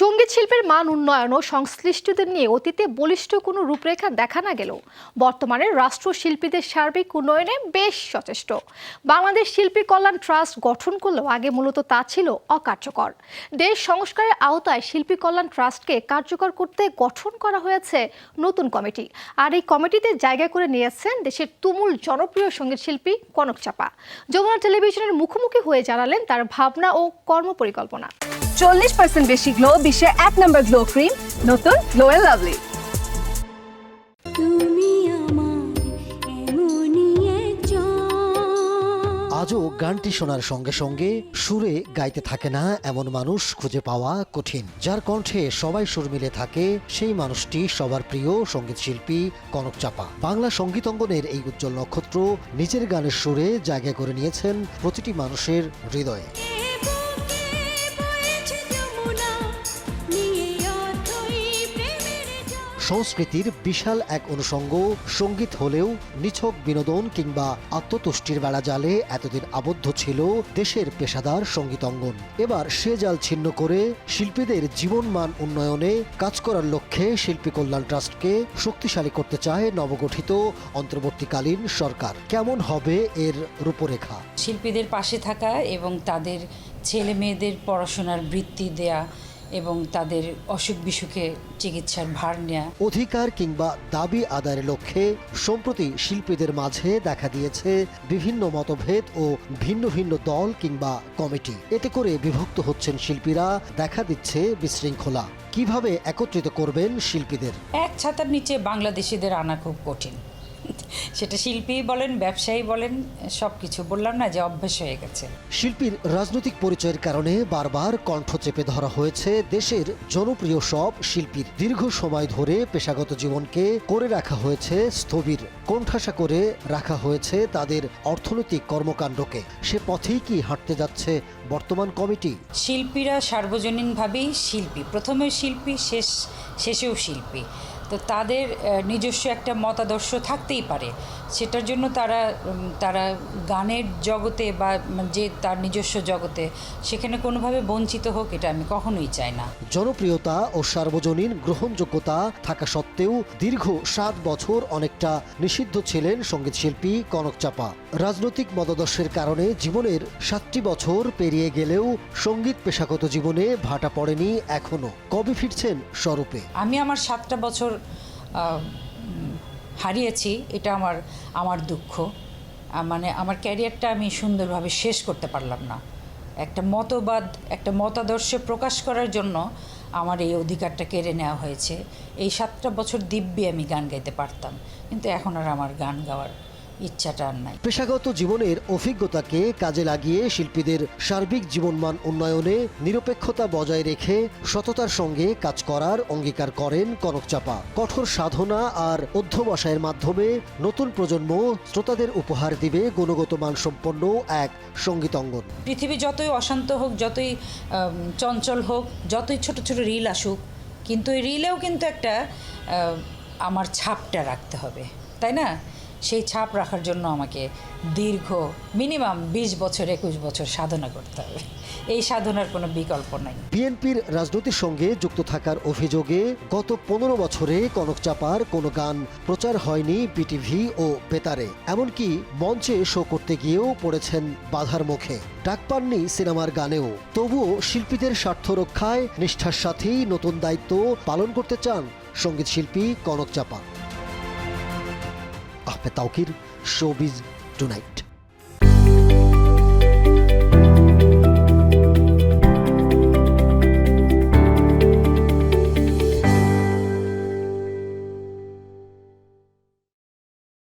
সঙ্গীত শিল্পের মান উন্নয়ন ও সংশ্লিষ্টদের নিয়ে অতীতে বলিষ্ঠ কোনো রূপরেখা দেখা না গেলেও বর্তমানে রাষ্ট্র শিল্পীদের সার্বিক উন্নয়নে বেশ সচেষ্ট। বাংলাদেশ শিল্পী কল্যাণ ট্রাস্ট গঠন করলেও আগে মূলত তা ছিল অকার্যকর। দেশ সংস্কারের আওতায় শিল্পী কল্যাণ ট্রাস্টকে কার্যকর করতে গঠন করা হয়েছে নতুন কমিটি। আর এই কমিটিতে জায়গা করে নিয়েছেন দেশের তুমুল জনপ্রিয় সঙ্গীত শিল্পী কনক চাপা। যমুনা টেলিভিশনের মুখোমুখি হয়ে জানালেন তার ভাবনা ও কর্মপরিকল্পনা। 40% বেশি গ্লো, বিশ্বের 1 নম্বর গ্লো ক্রিম, নতুন গ্লো এন্ড লাভলি। আজও গানটি শোনার সঙ্গে সঙ্গে সুরে গাইতে থাকে না এমন মানুষ খুঁজে পাওয়া কঠিন। যার কণ্ঠে সবাই সুর মিলে থাকে সেই মানুষটি সবার প্রিয় সঙ্গীত শিল্পী কনক চাপা। বাংলা সঙ্গীত অঙ্গনের এই উজ্জ্বল নক্ষত্র নিজের গানের সুরে জায়গা করে নিয়েছেন প্রতিটি মানুষের হৃদয়ে। সংস্কৃতির বিশাল এক অনুষঙ্গ সঙ্গীত হলেও নিছক বিনোদন কিংবা আত্মতুষ্টির বেড়া জালে এতদিন আবদ্ধ ছিল দেশের পেশাদার সঙ্গীত অঙ্গন। এবার সে জাল ছিন্ন করে শিল্পীদের জীবনমান উন্নয়নে কাজ করার লক্ষ্যে শিল্পী কল্যাণ ট্রাস্টকে শক্তিশালী করতে চায় নবগঠিত অন্তর্বর্তীকালীন সরকার। কেমন হবে এর রূপরেখা? শিল্পীদের পাশে থাকা এবং তাদের ছেলে মেয়েদের পড়াশোনার বৃত্তি দেয়া এবং তাদের অসুখ বিসুখে চিকিৎসার ভার নেয়া। অধিকার কিংবা দাবি আদায়ের লক্ষ্যে সম্প্রতি শিল্পীদের মাঝে দেখা দিয়েছে বিভিন্ন মতভেদ ও ভিন্ন ভিন্ন দল কিংবা কমিটি। এতে করে বিভক্ত হচ্ছেন শিল্পীরা, দেখা দিচ্ছে বিশৃঙ্খলা। কিভাবে একত্রিত করবেন শিল্পীদের? এক ছাতার নিচে বাংলাদেশিদের আনা খুব কঠিন। সেটা শিল্পী বলেন, ব্যবসায়ী বলেন, সবকিছু বললাম না যে অভ্যাস হয়ে গেছে। শিল্পীর রাজনৈতিক পরিচয়ের কারণে বারবার কণ্ঠ চেপে ধরা হয়েছে দেশের জনপ্রিয় সব শিল্পীর। দীর্ঘ সময় ধরে পেশাগত জীবনকে করে রাখা হয়েছে স্থবির, কোণঠাসা করে রাখা হয়েছে তাদের অর্থনৈতিক কর্মকাণ্ডকে। সে পথেই কি হাঁটতে যাচ্ছে বর্তমান কমিটি? শিল্পীরা সার্বজনীনভাবেই শিল্পী, প্রথমে শিল্পী, শেষেও শিল্পী। তো তাদের নিজস্ব একটা মতাদর্শ থাকতেই পারে, সেটার জন্য তারা গানের জগতে বা যে তার নিজস্ব জগতে সেখানে কোনোভাবে বঞ্চিত হোক, এটা আমি কখনোই চাই না। জনপ্রিয়তা ও সার্বজনীন গ্রহণযোগ্যতা থাকা সত্ত্বেও দীর্ঘ 7 বছর অনেকটা নিষিদ্ধ ছিলেন সঙ্গীত শিল্পী কনক চাপা। রাজনৈতিক মতাদর্শের কারণে জীবনের 7টি বছর পেরিয়ে গেলেও সঙ্গীত পেশাগত জীবনে ভাটা পড়েনি এখনো। কবে ফিরছেন স্বরূপে? আমি আমার 7টা বছর হারিয়েছি, এটা আমার দুঃখ। মানে আমার ক্যারিয়ারটা আমি সুন্দরভাবে শেষ করতে পারলাম না। একটা মতবাদ, একটা মতাদর্শ প্রকাশ করার জন্য আমার এই অধিকারটা কেড়ে নেওয়া হয়েছে। এই 7টা বছর দিব্যি আমি গান গাইতে পারতাম, কিন্তু এখন আর আমার গান গাওয়ার ইচ্ছাটা আর নাই। পেশাগত জীবনের অভিজ্ঞতাকে কাজে লাগিয়ে শিল্পীদের সার্বিক জীবনমান উন্নয়নে নিরপেক্ষতা বজায় রেখে সততার সঙ্গে কাজ করার অঙ্গীকার করেন কনক চাপা। কঠোর সাধনা আর অধ্যবসায়ের মাধ্যমে নতুন প্রজন্ম শ্রোতাদের উপহার দিবে গুণগত মানসম্পন্ন এক সঙ্গীত অঙ্গন। পৃথিবী যতই অশান্ত হোক, যতই চঞ্চল হোক, যতই ছোট ছোট রিল আসুক, কিন্তু এই রিলেও কিন্তু একটা আমার ছাপটা রাখতে হবে, তাই না? সেই ছাপ রাখার জন্য আমাকে দীর্ঘ মিনিমাম 20 বছর 21 বছর সাধনা করতে হবে। এই সাধনার কোনো বিকল্প নাই। বিএনপির রাজনীতির সঙ্গে যুক্ত থাকার অভিযোগে গত 15 বছরে কনক চাপার কোনো গান প্রচার হয়নি বিটিভি ও বেতারে। এমনকি মঞ্চে শো করতে গিয়েও পড়েছেন বাধার মুখে, ডাক পাননি সিনেমার গানেও। তবুও শিল্পীদের স্বার্থ রক্ষায় নিষ্ঠার সাথেই নতুন দায়িত্ব পালন করতে চান সঙ্গীত শিল্পী কনক চাপা। Ahmed Tauquir, showbiz tonight.